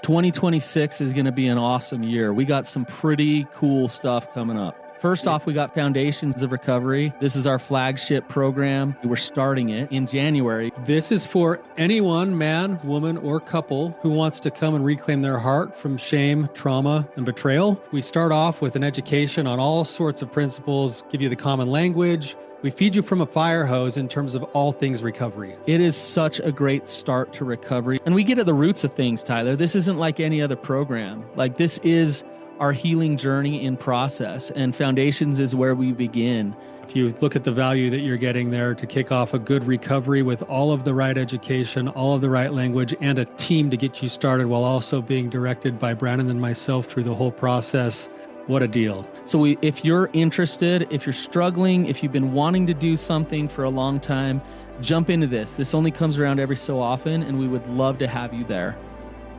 2026 is going to be an awesome year. We got some pretty cool stuff coming up. First off, we got Foundations of Recovery. This is our flagship program. We're starting it in January. This is for anyone, man, woman, or couple who wants to come and reclaim their heart from shame, trauma, and betrayal. We start off with an education on all sorts of principles, give you the common language. We feed you from a fire hose in terms of all things recovery. It is such a great start to recovery. And we get at the roots of things, Tyler. This isn't like any other program. Like, this is our healing journey in process, and Foundations is where we begin. If you look at the value that you're getting there to kick off a good recovery with all of the right education, all of the right language, and a team to get you started while also being directed by Brannon and myself through the whole process, what a deal. So if you're interested, if you're struggling, if you've been wanting to do something for a long time, jump into this. This only comes around every so often, and we would love to have you there.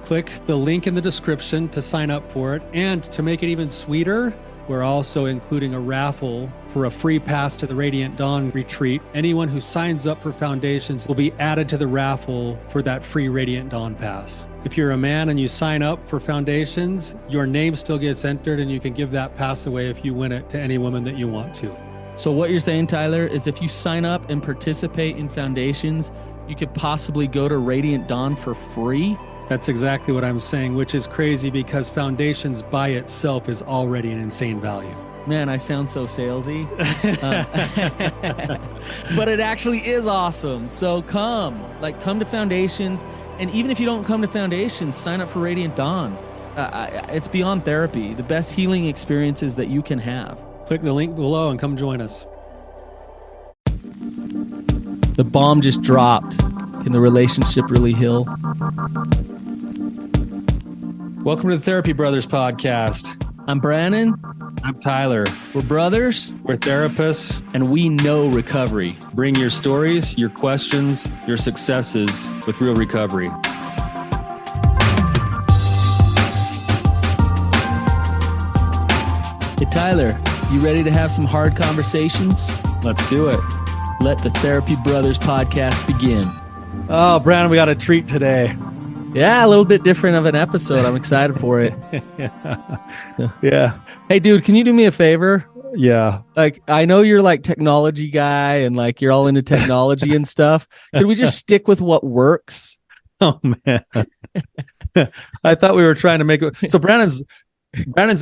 Click the link in the description to sign up for it. And to make it even sweeter, we're also including a raffle for a free pass to the Radiant Dawn retreat. Anyone who signs up for Foundations will be added to the raffle for that free Radiant Dawn pass. If you're a man and you sign up for Foundations, your name still gets entered, and you can give that pass away if you win it to any woman that you want to. So what you're saying, Tyler, is if you sign up and participate in Foundations, you could possibly go to Radiant Dawn for free? That's exactly what I'm saying, which is crazy because Foundations by itself is already an insane value. Man, I sound so salesy. But it actually is awesome. So come to Foundations. And even if you don't come to Foundations, sign up for Radiant Dawn. It's beyond therapy, the best healing experiences that you can have. Click the link below and come join us. The bomb just dropped. Can the relationship really heal? Welcome to the Therapy Brothers podcast. I'm Brannon. I'm Tyler. We're brothers. We're therapists. And we know recovery. Bring your stories, your questions, your successes with real recovery. Hey, Tyler, you ready to have some hard conversations? Let's do it. Let the Therapy Brothers podcast begin. Oh, Brannon, we got a treat today. Yeah, a little bit different of an episode. I'm excited for it. Yeah. Hey, dude, can you do me a favor? Yeah. Like, I know you're like technology guy and like you're all into technology and stuff. Could we just stick with what works? Oh, man. I thought we were trying to make it. So Brannon's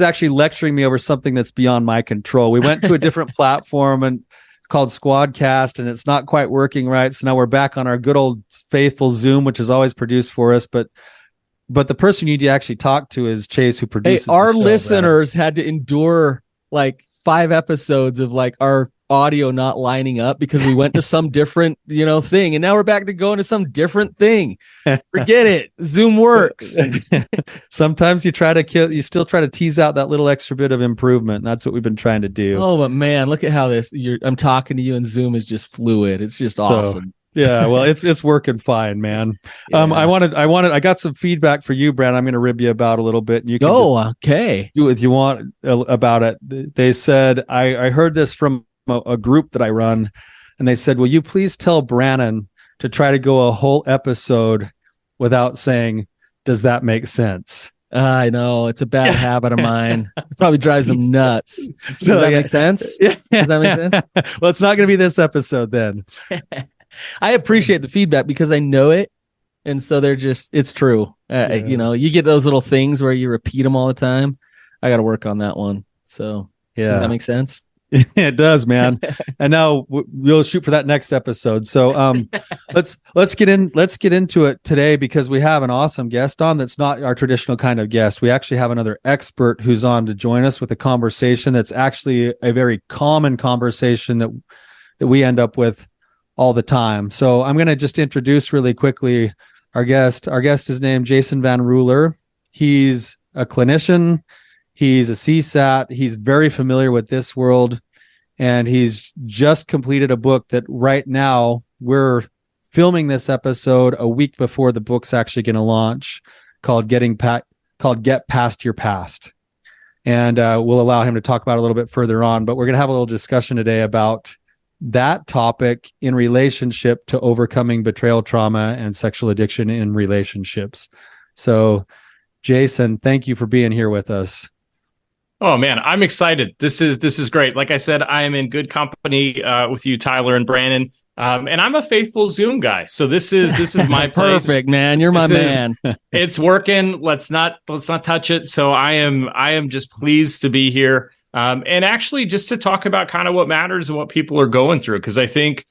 actually lecturing me over something that's beyond my control. We went to a different platform and called Squadcast, and it's not quite working right. So now we're back on our good old faithful Zoom, which is always produced for us. But the person you need to actually talk to is Chase, who produces. Hey, our listeners had to endure like 5 episodes of like our audio not lining up because we went to some different, thing. And now we're back to going to some different thing. Forget it. Zoom works. Sometimes you still try to tease out that little extra bit of improvement. And that's what we've been trying to do. Oh, but man, look at how I'm talking to you and Zoom is just fluid. It's just awesome. Yeah, well, it's working fine, man. Yeah. I got some feedback for you, Brad. I'm going to rib you about a little bit. And you can okay. do what you want about it. They said, I heard this from a group that I run, and they said, will you please tell Brannon to try to go a whole episode without saying, does that make sense? I know, it's a bad habit of mine. It probably drives them nuts. Does that make sense? Yeah. Does that make sense? Well, it's not going to be this episode then. I appreciate the feedback because I know it. And so it's true. You get those little things where you repeat them all the time. I got to work on that one. So does that make sense? It does, man. And now we'll shoot for that next episode. So let's get into it today because we have an awesome guest on that's not our traditional kind of guest. We actually have another expert who's on to join us with a conversation that's actually a very common conversation that we end up with all the time. So I'm going to just introduce really quickly our guest. Our guest is named Jason Van Ruler. He's a clinician. He's a CSAT. He's very familiar with this world, and he's just completed a book that right now we're filming this episode a week before the book's actually going to launch, called Get Past Your Past. And we'll allow him to talk about it a little bit further on, but we're going to have a little discussion today about that topic in relationship to overcoming betrayal trauma and sexual addiction in relationships. So Jason, thank you for being here with us. Oh man, I'm excited. This is great. Like I said, I am in good company with you, Tyler and Brannon. And I'm a faithful Zoom guy. So this is my place. Perfect, man. You're my man. It's working. Let's not touch it. So I am just pleased to be here. And actually just to talk about kind of what matters and what people are going through. Because I think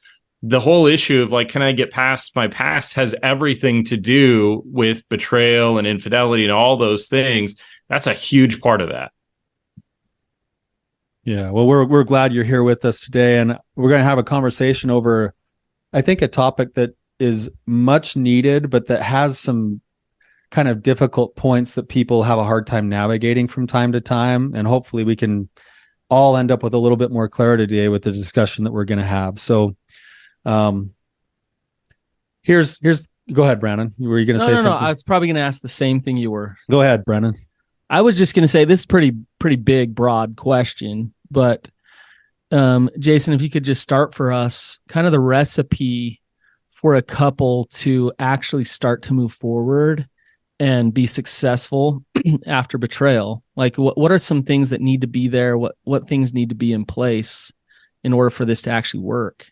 the whole issue of like, can I get past my past has everything to do with betrayal and infidelity and all those things. That's a huge part of that. Yeah, well, we're glad you're here with us today, and we're going to have a conversation over, I think, a topic that is much needed, but that has some kind of difficult points that people have a hard time navigating from time to time, and hopefully we can all end up with a little bit more clarity today with the discussion that we're going to have. So, here's go ahead, Brannon. Were you going to say something? No, I was probably going to ask the same thing you were. Go ahead, Brannon. I was just going to say this is pretty big, broad question, but Jason, if you could just start for us, kind of the recipe for a couple to actually start to move forward and be successful after betrayal. Like, what are some things that need to be there? What things need to be in place in order for this to actually work?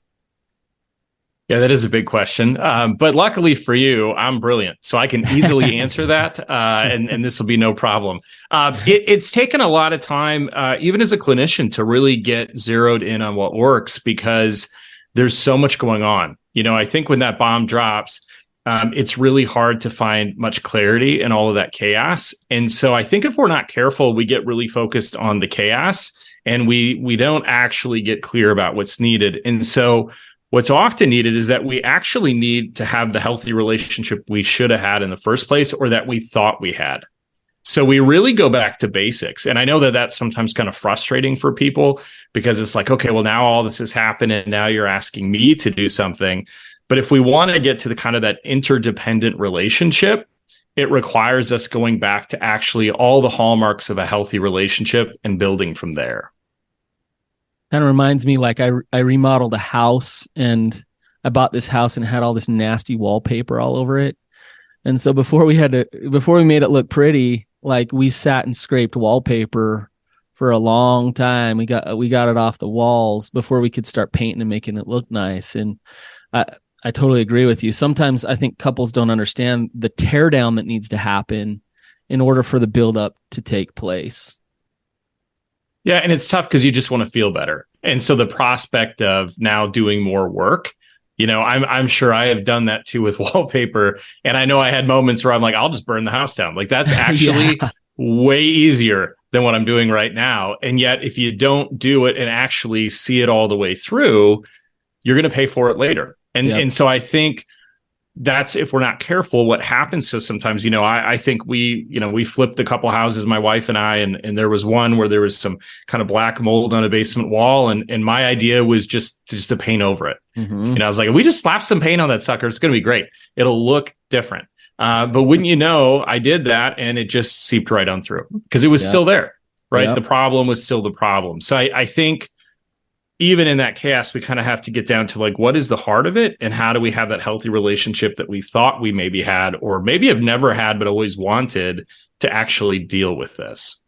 Yeah, that is a big question. But luckily for you, I'm brilliant. So I can easily answer that. And this will be no problem. It's taken a lot of time, even as a clinician, to really get zeroed in on what works because there's so much going on. You know, I think when that bomb drops, it's really hard to find much clarity in all of that chaos. And so I think if we're not careful, we get really focused on the chaos and we don't actually get clear about what's needed. And so what's often needed is that we actually need to have the healthy relationship we should have had in the first place or that we thought we had. So we really go back to basics. And I know that that's sometimes kind of frustrating for people because it's like, okay, well, now all this has happened and now you're asking me to do something. But if we want to get to the kind of that interdependent relationship, it requires us going back to actually all the hallmarks of a healthy relationship and building from there. Kind of reminds me, like I remodeled a house and I bought this house and it had all this nasty wallpaper all over it. And so before we made it look pretty, like we sat and scraped wallpaper for a long time. We got it off the walls before we could start painting and making it look nice. And I totally agree with you. Sometimes I think couples don't understand the tear down that needs to happen in order for the build up to take place. Yeah, and it's tough because you just want to feel better. And so the prospect of now doing more work, you know, I'm sure I have done that too with wallpaper. And I know I had moments where I'm like, I'll just burn the house down. Like that's actually way easier than what I'm doing right now. And yet if you don't do it and actually see it all the way through, you're going to pay for it later. And so I think that's, if we're not careful, what happens to us sometimes. You know, I think we flipped a couple houses, my wife and I, and there was one where there was some kind of black mold on a basement wall. And my idea was just to paint over it. Mm-hmm. And I was like, if we just slap some paint on that sucker, it's going to be great. It'll look different. But wouldn't you know, I did that and it just seeped right on through because it was still there, right? Yep. The problem was still the problem. So I think even in that chaos, we kind of have to get down to like, what is the heart of it? And how do we have that healthy relationship that we thought we maybe had, or maybe have never had, but always wanted to actually deal with this?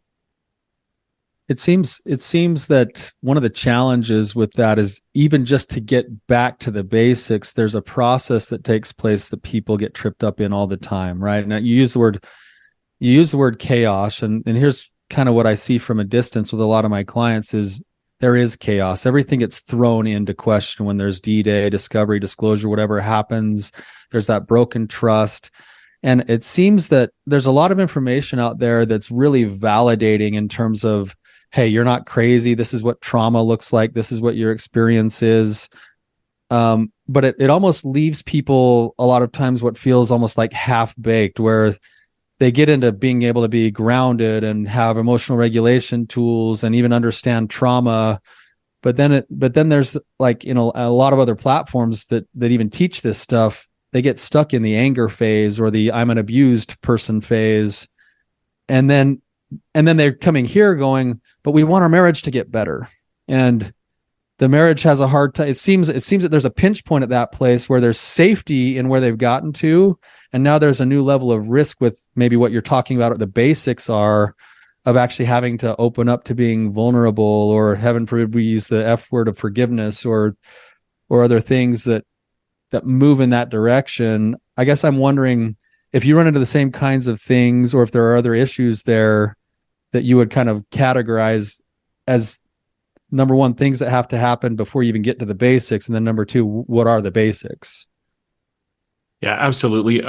It seems that one of the challenges with that is even just to get back to the basics, there's a process that takes place that people get tripped up in all the time, right? Now you use the word chaos, and here's kind of what I see from a distance with a lot of my clients is there is chaos. Everything gets thrown into question when there's D-Day, discovery, disclosure, whatever happens. There's that broken trust. And it seems that there's a lot of information out there that's really validating in terms of, hey, you're not crazy. This is what trauma looks like. This is what your experience is. But it almost leaves people a lot of times what feels almost like half-baked, where they get into being able to be grounded and have emotional regulation tools and even understand trauma. But then there's like, you know, a lot of other platforms that even teach this stuff. They get stuck in the anger phase or the I'm an abused person phase. And then they're coming here going, but we want our marriage to get better. And the marriage has a hard time. It seems that there's a pinch point at that place where there's safety in where they've gotten to. And now there's a new level of risk with maybe what you're talking about, or the basics are, of actually having to open up to being vulnerable, or heaven forbid we use the F word of forgiveness, or other things that move in that direction. I guess I'm wondering if you run into the same kinds of things, or if there are other issues there that you would kind of categorize as, number one, things that have to happen before you even get to the basics, and then number two, what are the basics? Yeah, absolutely.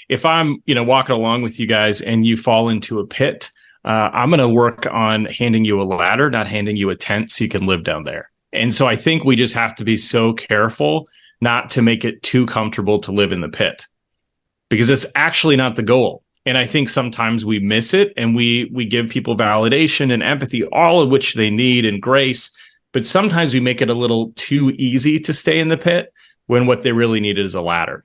If I'm, walking along with you guys and you fall into a pit, I'm going to work on handing you a ladder, not handing you a tent so you can live down there. And so I think we just have to be so careful not to make it too comfortable to live in the pit, because it's actually not the goal. And I think sometimes we miss it, and we give people validation and empathy, all of which they need, and grace. But sometimes we make it a little too easy to stay in the pit when what they really need is a ladder.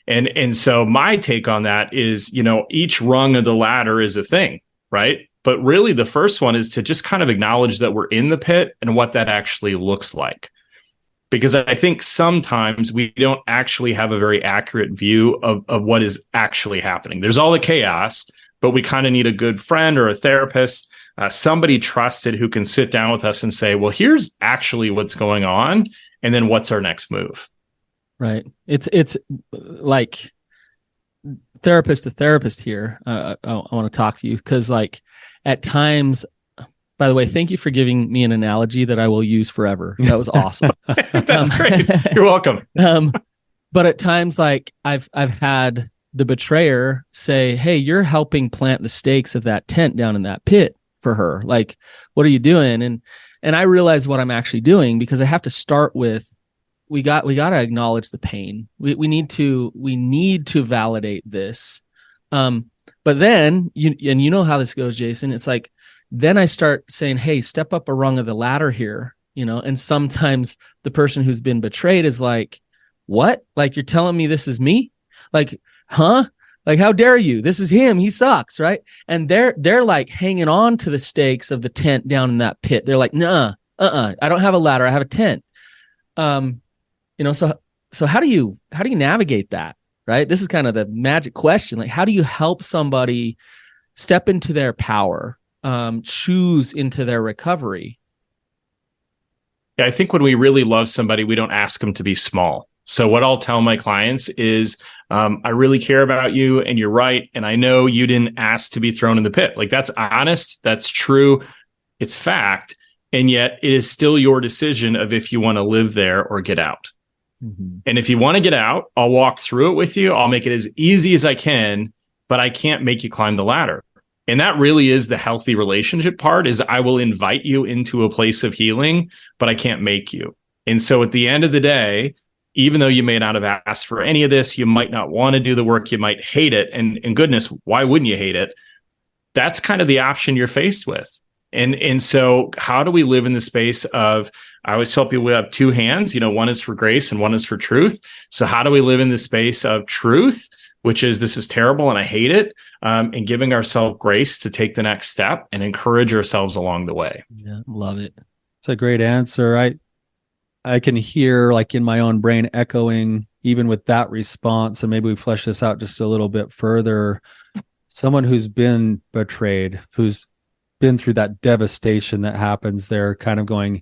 And so my take on that is, each rung of the ladder is a thing, right? But really the first one is to just kind of acknowledge that we're in the pit and what that actually looks like. Because I think sometimes we don't actually have a very accurate view of what is actually happening. There's all the chaos, but we kind of need a good friend or a therapist, somebody trusted who can sit down with us and say, well, here's actually what's going on. And then what's our next move? Right. It's like therapist to therapist here. I want to talk to you because, like, at times, by the way, thank you for giving me an analogy that I will use forever. That was awesome. That's great. You're welcome. But at times, like, I've had the betrayer say, hey, you're helping plant the stakes of that tent down in that pit for her. Like, what are you doing? And I realize what I'm actually doing, because I have to start with, we got to acknowledge the pain. We need to validate this. But then you know how this goes, Jason. It's like, then I start saying, hey, step up a rung of the ladder here, and sometimes the person who's been betrayed is like, what? Like, you're telling me this is me? Like, huh? Like, how dare you? This is him. He sucks, right? And they're like hanging on to the stakes of the tent down in that pit. They're like, nah, I don't have a ladder. I have a tent. So how do you navigate that, right? This is kind of the magic question. Like, how do you help somebody step into their power, choose into their recovery? Yeah, I think when we really love somebody, we don't ask them to be small. So what I'll tell my clients is, I really care about you, and you're right. And I know you didn't ask to be thrown in the pit. Like, that's honest. That's true. It's fact. And yet it is still your decision of if you want to live there or get out. Mm-hmm. And if you want to get out, I'll walk through it with you. I'll make it as easy as I can, but I can't make you climb the ladder. And that really is the healthy relationship part, is I will invite you into a place of healing, but I can't make you. And so at the end of the day, even though you may not have asked for any of this, you might not want to do the work, you might hate it. And goodness, why wouldn't you hate it? That's kind of the option you're faced with. And so how do we live in the space of, I always tell people we have two hands, one is for grace and one is for truth. So how do we live in the space of truth, which is, this is terrible and I hate it, and giving ourselves grace to take the next step and encourage ourselves along the way. Yeah, love it. It's a great answer. I can hear, like, in my own brain echoing even with that response, and maybe we flesh this out just a little bit further. Someone who's been betrayed, who's been through that devastation that happens, they're kind of going,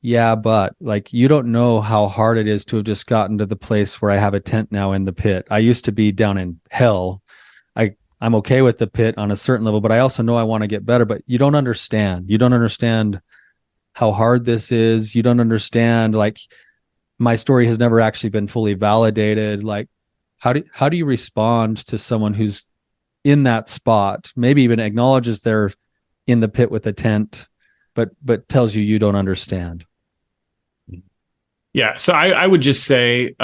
yeah, but, like, you don't know how hard it is to have just gotten to the place where I have a tent now in the pit. I used to be down in hell. I'm okay with the pit on a certain level, but I also know I want to get better. But you don't understand. You don't understand how hard this is. You don't understand, like, my story has never actually been fully validated. Like, how do you respond to someone who's in that spot, maybe even acknowledges they're in the pit with a tent, but tells you don't understand? Yeah. So I would just say,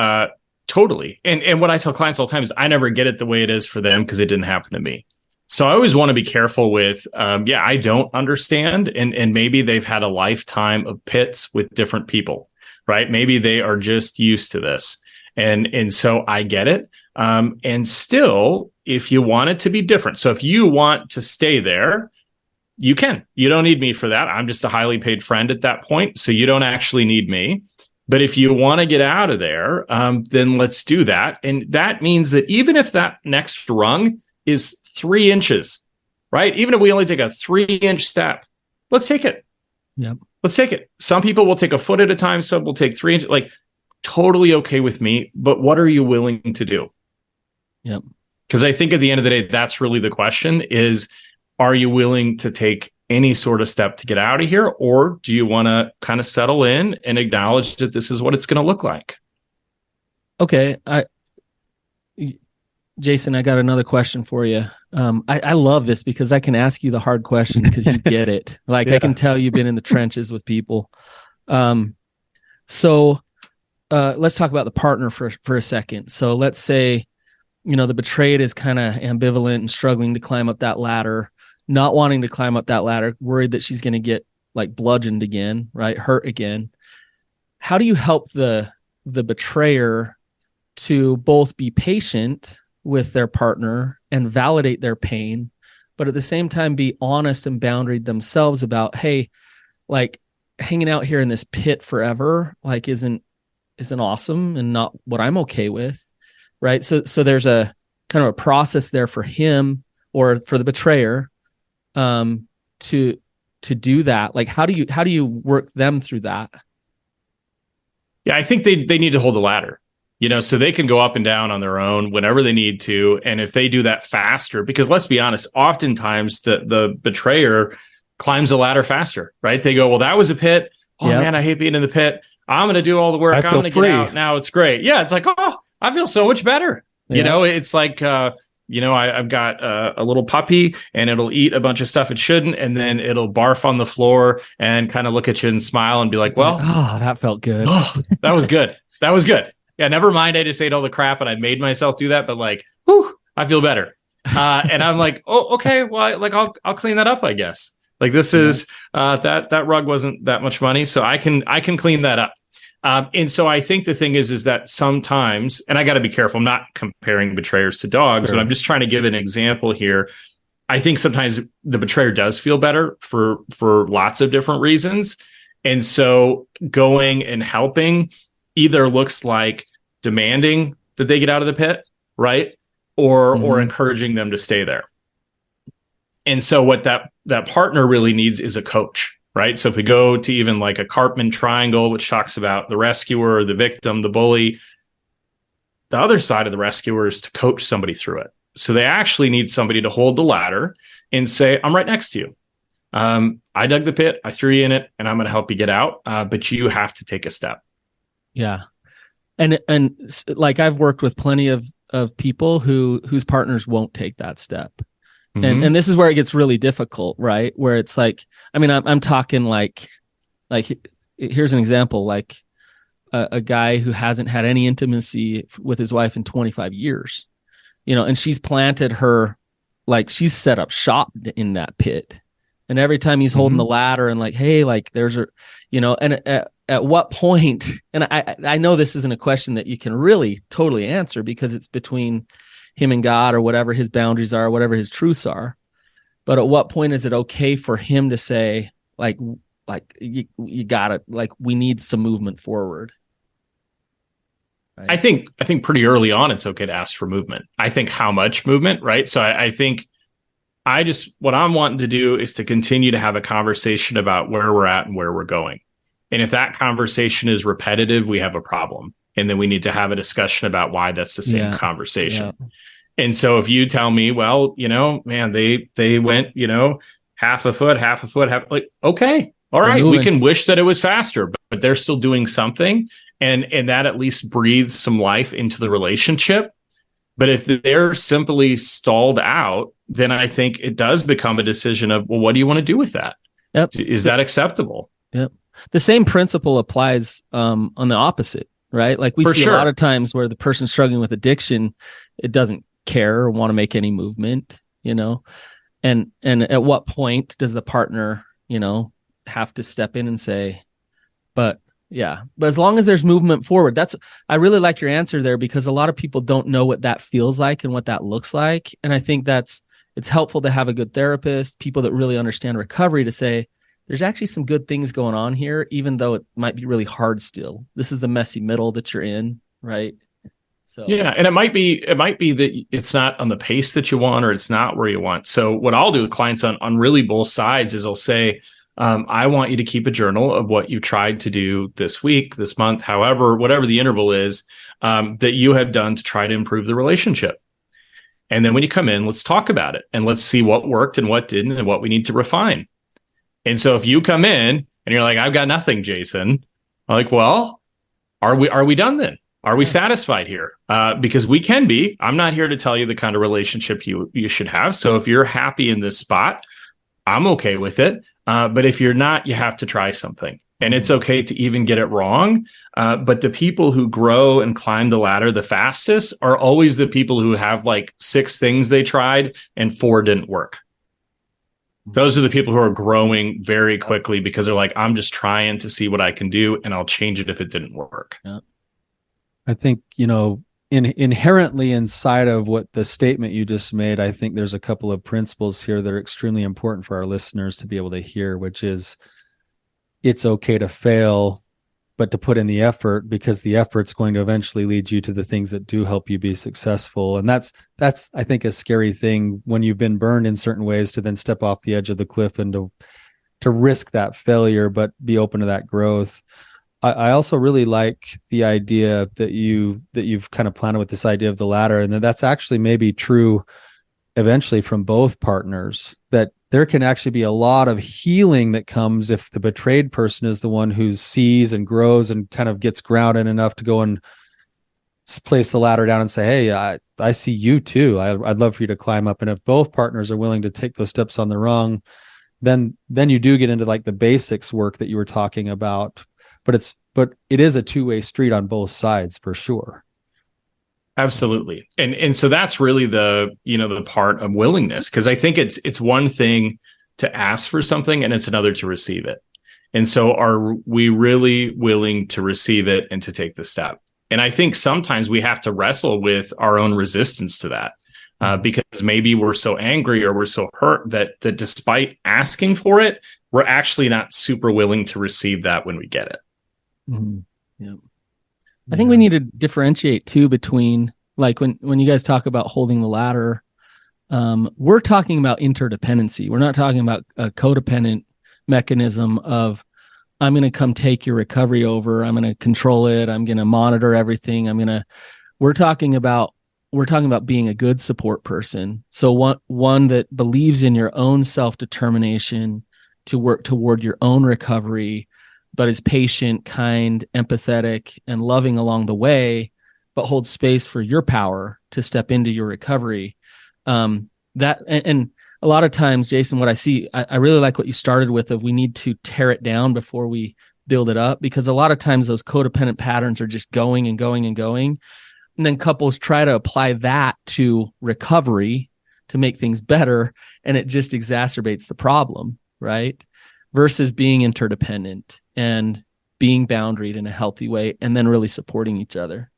totally. And what I tell clients all the time is, I never get it the way it is for them because it didn't happen to me. So I always want to be careful with, I don't understand. And maybe they've had a lifetime of pits with different people, right? Maybe they are just used to this. And so I get it. And still, if you want it to be different, so if you want to stay there, you can. You don't need me for that. I'm just a highly paid friend at that point. So you don't actually need me. But if you want to get out of there, then let's do that. And that means that even if that next rung is 3 inches, right? Even if we only take a 3-inch step, let's take it. Yep. Let's take it. Some people will take a foot at a time. Some will take 3 inches. Like, totally okay with me. But what are you willing to do? Yep. Because I think at the end of the day, that's really the question is, are you willing to take any sort of step to get out of here? Or do you want to kind of settle in and acknowledge that this is what it's going to look like? Okay. Jason, I got another question for you. I love this because I can ask you the hard questions because you get it. Like, I can tell you've been in the trenches with people. So let's talk about the partner for a second. So let's say, the betrayed is kind of ambivalent and struggling to climb up that ladder, not wanting to climb up that ladder, worried that she's going to get like bludgeoned again, right? Hurt again. How do you help the betrayer to both be patient with their partner and validate their pain, but at the same time be honest and boundaried themselves about, hey, like hanging out here in this pit forever, like isn't awesome and not what I'm okay with, right? So there's a kind of a process there for him or for the betrayer to do that. Like, how do you work them through that? Yeah, I think they need to hold the ladder. So they can go up and down on their own whenever they need to. And if they do that faster, because let's be honest, oftentimes the betrayer climbs the ladder faster, right? They go, well, that was a pit. Oh man, I hate being in the pit. I'm going to do all the work. I'm going to get out. Now it's great. Yeah. It's like, oh, I feel so much better. Yeah. It's like, I've got a little puppy and it'll eat a bunch of stuff it shouldn't. And then it'll barf on the floor and kind of look at you and smile and be like, well, that felt good. That was good. That was good. Yeah, never mind. I just ate all the crap and I made myself do that. But like, whew, I feel better. And I'm like, oh, okay. Well, I'll clean that up, I guess. Like this is that rug wasn't that much money, so I can clean that up. And so I think the thing is that sometimes, and I got to be careful. I'm not comparing betrayers to dogs, but I'm just trying to give an example here. I think sometimes the betrayer does feel better for lots of different reasons, and so going and helping either looks like demanding that they get out of the pit, right? Or encouraging them to stay there. And so what that partner really needs is a coach, right? So if we go to even like a Karpman triangle, which talks about the rescuer, the victim, the bully, the other side of the rescuer is to coach somebody through it. So they actually need somebody to hold the ladder and say, I'm right next to you. I dug the pit, I threw you in it, and I'm going to help you get out. But you have to take a step. Yeah. And like I've worked with plenty of people whose partners won't take that step. And this is where it gets really difficult, right? Where it's like, I mean, I'm talking like here's an example, like a guy who hasn't had any intimacy with his wife in 25 years, and she's planted her, like she's set up shop in that pit. And every time he's holding the ladder and like, hey, like there's a, and at what point, and I know this isn't a question that you can really totally answer because it's between him and God or whatever his boundaries are, whatever his truths are. But at what point is it okay for him to say, like you gotta, like, we need some movement forward? Right? I think pretty early on, it's okay to ask for movement. I think how much movement, right? So I think what I'm wanting to do is to continue to have a conversation about where we're at and where we're going. And if that conversation is repetitive, we have a problem. And then we need to have a discussion about why that's the same conversation. Yeah. And so if you tell me, well, man, they went, half a foot, like, okay, all right, we can wish that it was faster, but they're still doing something. And that at least breathes some life into the relationship. But if they're simply stalled out, then I think it does become a decision of, well, what do you want to do with that? Yep. Is that acceptable? Yep. The same principle applies on the opposite, right? Like we see a lot of times where the person struggling with addiction, it doesn't care or want to make any movement, and at what point does the partner, have to step in and say, but as long as there's movement forward, I really like your answer there, because a lot of people don't know what that feels like and what that looks like. And I think it's helpful to have a good therapist, people that really understand recovery, to say, there's actually some good things going on here, even though it might be really hard still. This is the messy middle that you're in, right? So yeah, and it might be that it's not on the pace that you want, or it's not where you want. So what I'll do with clients on really both sides is I'll say, I want you to keep a journal of what you tried to do this week, this month, however, whatever the interval is, that you have done to try to improve the relationship. And then when you come in, let's talk about it and let's see what worked and what didn't and what we need to refine. And so if you come in and you're like, I've got nothing, Jason, I'm like, well, are we done then? Are we satisfied here? Because we can be. I'm not here to tell you the kind of relationship you should have. So if you're happy in this spot, I'm okay with it. But if you're not, you have to try something. And it's okay to even get it wrong. But the people who grow and climb the ladder the fastest are always the people who have like 6 things they tried and 4 didn't work. Those are the people who are growing very quickly because they're like, I'm just trying to see what I can do and I'll change it if it didn't work. Yeah. I think, inherently inside of what the statement you just made, I think there's a couple of principles here that are extremely important for our listeners to be able to hear, which is it's okay to fail, but to put in the effort, because the effort's going to eventually lead you to the things that do help you be successful. And that's I think a scary thing when you've been burned in certain ways, to then step off the edge of the cliff and to risk that failure, but be open to that growth. I also really like the idea that you've kind of planted with this idea of the ladder, and that's actually maybe true eventually from both partners, that there can actually be a lot of healing that comes if the betrayed person is the one who sees and grows and kind of gets grounded enough to go and place the ladder down and say, hey, I see you too. I'd love for you to climb up. And if both partners are willing to take those steps on their own, then you do get into like the basics work that you were talking about. But it is a two-way street on both sides for sure. Absolutely. And so that's really the part of willingness, because I think it's one thing to ask for something and it's another to receive it. And so are we really willing to receive it and to take the step? And I think sometimes we have to wrestle with our own resistance to that, because maybe we're so angry or we're so hurt that despite asking for it, we're actually not super willing to receive that when we get it. Mm-hmm. Yeah. I think we need to differentiate too between, like, when you guys talk about holding the ladder, we're talking about interdependency. We're not talking about a codependent mechanism of, I'm going to come take your recovery over. I'm going to control it. I'm going to monitor everything. We're talking about being a good support person. So one that believes in your own self-determination to work toward your own recovery, but is patient, kind, empathetic, and loving along the way, but holds space for your power to step into your recovery. And a lot of times, Jason, what I see, I really like what you started with, of we need to tear it down before we build it up, because a lot of times those codependent patterns are just going and going and going. And then couples try to apply that to recovery to make things better, and it just exacerbates the problem, right? Versus being interdependent and being boundaried in a healthy way, and then really supporting each other.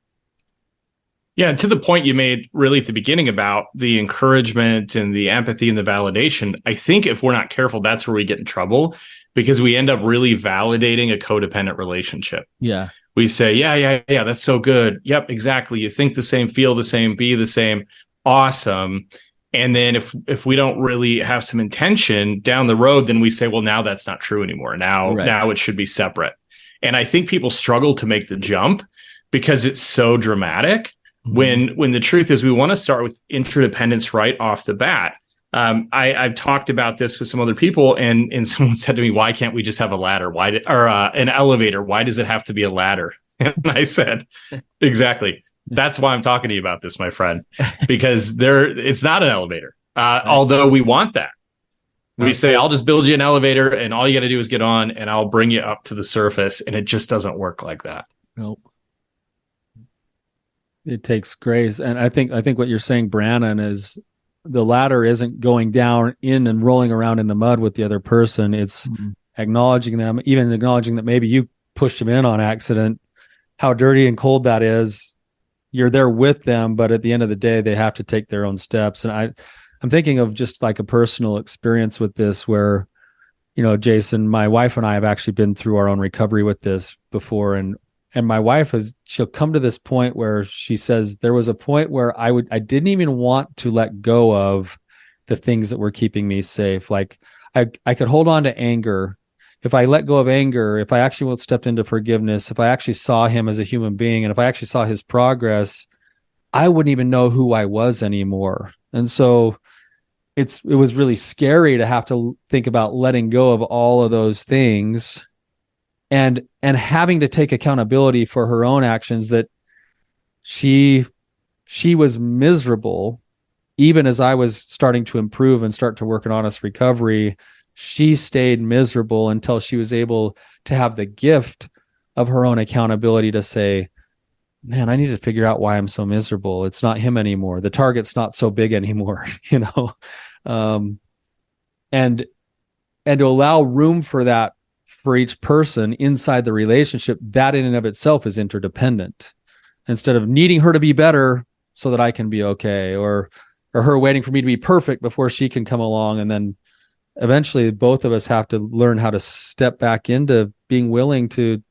Yeah, and to the point you made really at the beginning about the encouragement and the empathy and the validation, I think if we're not careful, that's where we get in trouble, because we end up really validating a codependent relationship. Yeah. We say, yeah, that's so good. Yep, exactly. You think the same, feel the same, be the same. Awesome. And then if we don't really have some intention down the road, then we say, well, now that's not true anymore. Now it should be separate. And I think people struggle to make the jump because it's so dramatic. Mm-hmm. When the truth is, we want to start with interdependence right off the bat. I've talked about this with some other people, and someone said to me, why can't we just have a ladder? Or an elevator? Why does it have to be a ladder? And I said, exactly. That's why I'm talking to you about this, my friend, because it's not an elevator. Although we want that. We say, I'll just build you an elevator and all you got to do is get on and I'll bring you up to the surface. And it just doesn't work like that. Nope. It takes grace. And I think what you're saying, Brannon, is the ladder isn't going down in and rolling around in the mud with the other person. It's acknowledging them, even acknowledging that maybe you pushed them in on accident, how dirty and cold that is. You're there with them, but at the end of the day, they have to take their own steps. And I'm thinking of just like a personal experience with this, where, Jason, my wife and I have actually been through our own recovery with this before. And my wife she'll come to this point where she says, there was a point where I didn't even want to let go of the things that were keeping me safe. Like I could hold on to anger. If I let go of anger, if I actually stepped into forgiveness, if I actually saw him as a human being, and if I actually saw his progress, I wouldn't even know who I was anymore. And so it was really scary to have to think about letting go of all of those things and having to take accountability for her own actions, that she was miserable. Even as I was starting to improve and start to work an honest recovery, she stayed miserable until she was able to have the gift of her own accountability to say, man, I need to figure out why I'm so miserable. It's not him anymore. The target's not so big anymore, and to allow room for that for each person inside the relationship, that in and of itself is interdependent. Instead of needing her to be better so that I can be okay, or her waiting for me to be perfect before she can come along. And then eventually both of us have to learn how to step back into being willing to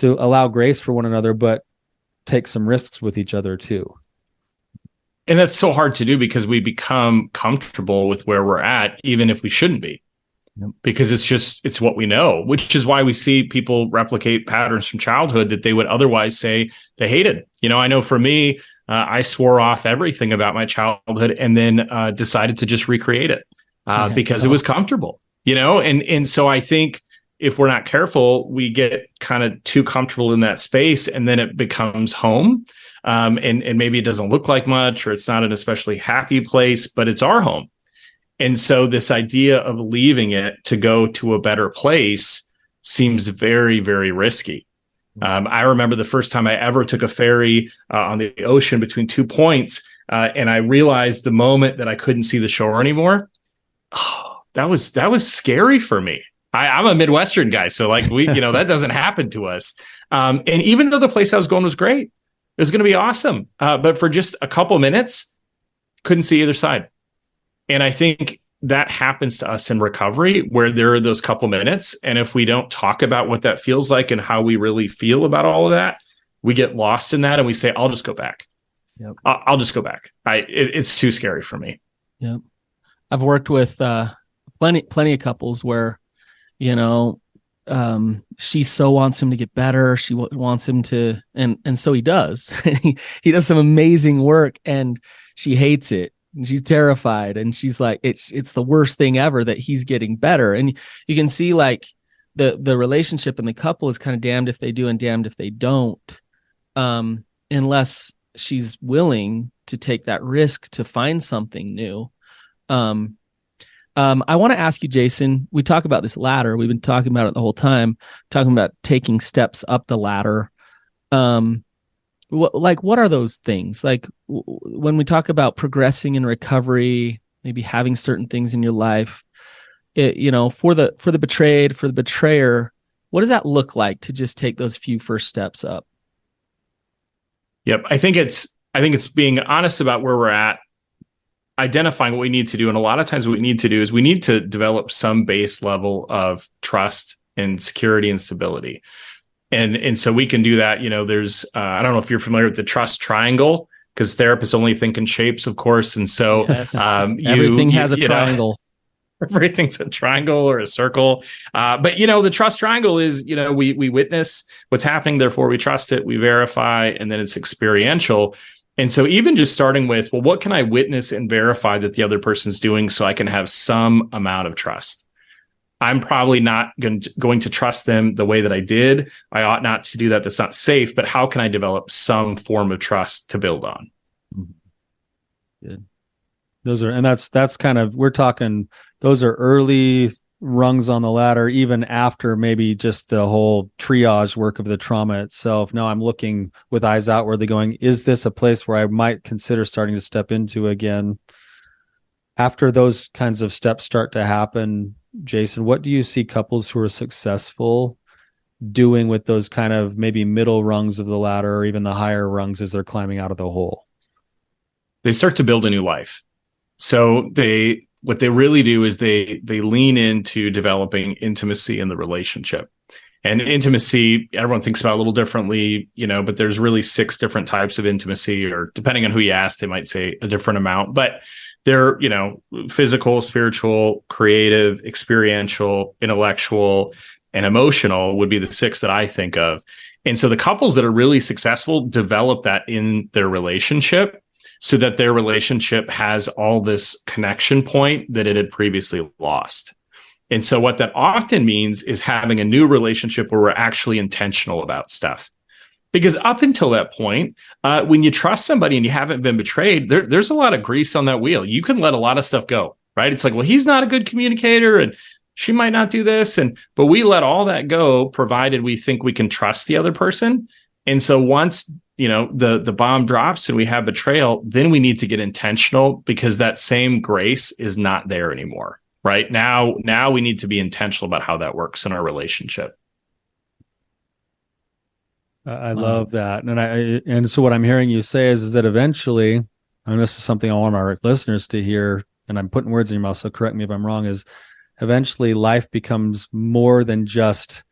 allow grace for one another, but take some risks with each other too. And that's so hard to do because we become comfortable with where we're at, even if we shouldn't be. Yep. Because it's what we know, which is why we see people replicate patterns from childhood that they would otherwise say they hated. I know for me, I swore off everything about my childhood and then decided to just recreate it because it was comfortable, and so I think if we're not careful, we get kind of too comfortable in that space, and then it becomes home. And maybe it doesn't look like much, or it's not an especially happy place, but it's our home. And so this idea of leaving it to go to a better place seems very, very risky. I remember the first time I ever took a ferry on the ocean between 2 points, and I realized the moment that I couldn't see the shore anymore. Oh, that was scary for me. I'm a Midwestern guy, so like that doesn't happen to us. And even though the place I was going was great, it was going to be awesome. But for just a couple minutes, couldn't see either side. And I think that happens to us in recovery, where there are those couple minutes. And if we don't talk about what that feels like and how we really feel about all of that, we get lost in that and we say, I'll just go back. Yep. I'll just go back. It's too scary for me. Yep. I've worked with plenty of couples where, she so wants him to get better. She wants him to, and so he does. He does some amazing work, and she hates it. And she's terrified, and she's like, it's the worst thing ever that he's getting better. And you can see like the relationship in the couple is kind of damned if they do and damned if they don't, unless she's willing to take that risk to find something new. I want to ask you, Jason, we talk about this ladder. We've been talking about it the whole time, talking about taking steps up the ladder. What are those things? Like when we talk about progressing in recovery, maybe having certain things in your life, for the betrayed, for the betrayer, what does that look like to just take those few first steps up? Yep. I think it's being honest about where we're at, identifying what we need to do. And a lot of times what we need to do is we need to develop some base level of trust and security and stability. And so we can do that. There's, I don't know if you're familiar with the trust triangle, because therapists only think in shapes, of course. And so yes. Everything has a triangle. Everything's a triangle or a circle. But the trust triangle is, we witness what's happening, therefore we trust it, we verify, and then it's experiential. And so even just starting with, well, what can I witness and verify that the other person's doing so I can have some amount of trust? I'm probably not going to trust them the way that I did. I ought not to do that. That's not safe. But how can I develop some form of trust to build on? Good. That's kind of, we're talking, those are early rungs on the ladder, even after maybe just the whole triage work of the trauma itself. Now I'm looking with eyes outwardly going, is this a place where I might consider starting to step into again? After those kinds of steps start to happen, Jason, what do you see couples who are successful doing with those kind of maybe middle rungs of the ladder, or even the higher rungs as they're climbing out of the hole? They start to build a new life. So they what they really do is they lean into developing intimacy in the relationship. And intimacy, everyone thinks about it a little differently, but there's really 6 different types of intimacy, or depending on who you ask, they might say a different amount. But they're, physical, spiritual, creative, experiential, intellectual, and emotional would be the 6 that I think of. And so the couples that are really successful develop that in their relationship, so that their relationship has all this connection point that it had previously lost. And so what that often means is having a new relationship where we're actually intentional about stuff. Because up until that point, when you trust somebody and you haven't been betrayed, there's a lot of grease on that wheel. You can let a lot of stuff go, right? It's like, well, he's not a good communicator and she might not do this. But we let all that go, provided we think we can trust the other person. And so once, the bomb drops and we have betrayal, then we need to get intentional, because that same grace is not there anymore. Right now we need to be intentional about how that works in our relationship. I love that. And so what I'm hearing you say is that eventually, and this is something I want our listeners to hear, and I'm putting words in your mouth, so correct me if I'm wrong, is eventually life becomes more than just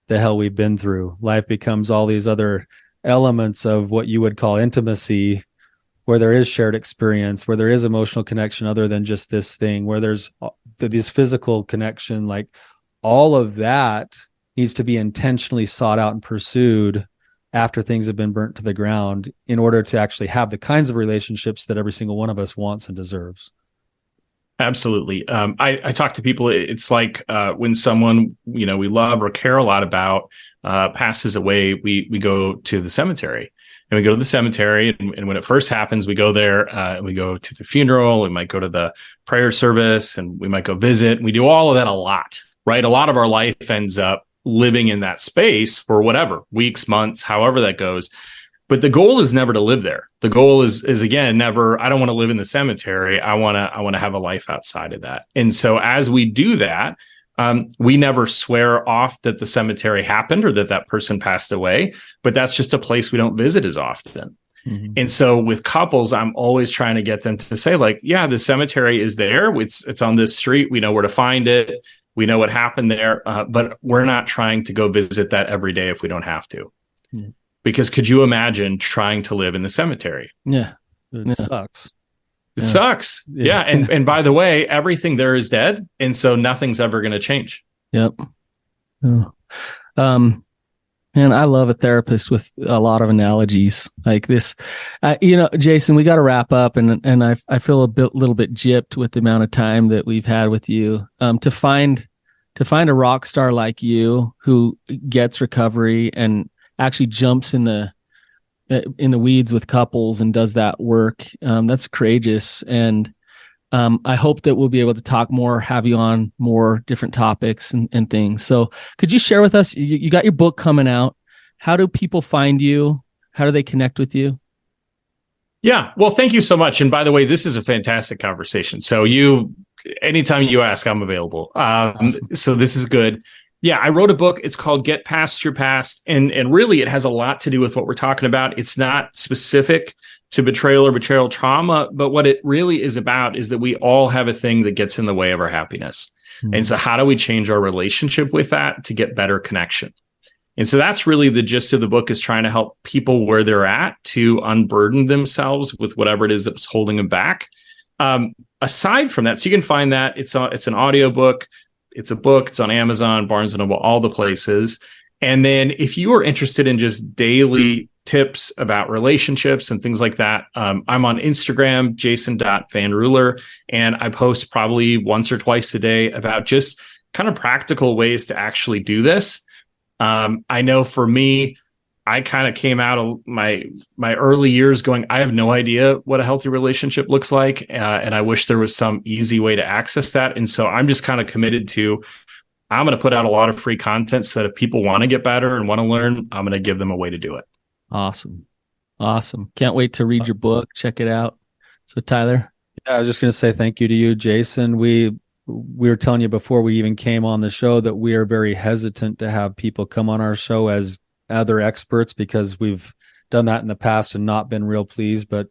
the hell we've been through. Life becomes all these other elements of what you would call intimacy, where there is shared experience, where there is emotional connection other than just this thing, where there's this physical connection. Like, all of that needs to be intentionally sought out and pursued after things have been burnt to the ground, in order to actually have the kinds of relationships that every single one of us wants and deserves. Absolutely. I talk to people. It's like when someone, we love or care a lot about passes away, we go to the cemetery. And we go to the cemetery, and when it first happens, we go there and we go to the funeral. We might go to the prayer service, and we might go visit. And we do all of that a lot, right? A lot of our life ends up living in that space for whatever, weeks, months, however that goes. But the goal is never to live there. The goal is again, never, I don't want to live in the cemetery. I want to have a life outside of that. And so as we do that, we never swear off that the cemetery happened or that person passed away, but that's just a place we don't visit as often. Mm-hmm. And so with couples, I'm always trying to get them to say, like, yeah, the cemetery is there. It's on this street. We know where to find it. We know what happened there, but we're not trying to go visit that every day if we don't have to. Mm-hmm. Because could you imagine trying to live in the cemetery? Yeah, it sucks. It sucks. Yeah. And by the way, everything there is dead. And so nothing's ever going to change. Yep. Oh. Man, I love a therapist with a lot of analogies like this. Jason, we got to wrap up, and I feel little bit gypped with the amount of time that we've had with you. To find a rock star like you who gets recovery and actually jumps in the weeds with couples and does that work. That's courageous. And I hope that we'll be able to talk more, have you on more different topics and things. So could you share with us, you got your book coming out. How do people find you? How do they connect with you? Yeah. Well, thank you so much. And by the way, this is a fantastic conversation. So anytime you ask, I'm available. Awesome. So this is good. Yeah, I wrote a book. It's called Get Past Your Past. And really, it has a lot to do with what we're talking about. It's not specific to betrayal or betrayal trauma, but what it really is about is that we all have a thing that gets in the way of our happiness. Mm-hmm. And so how do we change our relationship with that to get better connection? And so that's really the gist of the book, is trying to help people where they're at to unburden themselves with whatever it is that's holding them back. Aside from that, so you can find that it's an audiobook. It's a book. It's on Amazon, Barnes & Noble, all the places. And then if you are interested in just daily tips about relationships and things like that, I'm on Instagram, jason.vanruler, and I post probably once or twice a day about just kind of practical ways to actually do this. I know for me, I kind of came out of my early years going, I have no idea what a healthy relationship looks like. And I wish there was some easy way to access that. And so I'm just kind of committed to, I'm going to put out a lot of free content so that if people want to get better and want to learn, I'm going to give them a way to do it. Awesome. Can't wait to read your book. Check it out. So Tyler. Yeah, I was just going to say thank you to you, Jason. We were telling you before we even came on the show that we are very hesitant to have people come on our show as other experts, because we've done that in the past and not been real pleased. But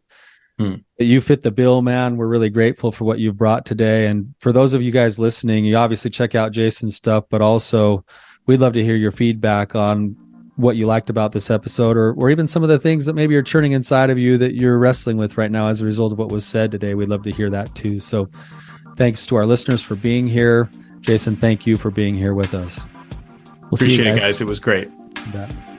You fit the bill, man. We're really grateful for what you've brought today. And for those of you guys listening, you obviously check out Jason's stuff, but also we'd love to hear your feedback on what you liked about this episode, or even some of the things that maybe are churning inside of you that you're wrestling with right now as a result of what was said today. We'd love to hear that too. So thanks to our listeners for being here. Jason, thank you for being here with us. Appreciate it, guys. It was great. You bet.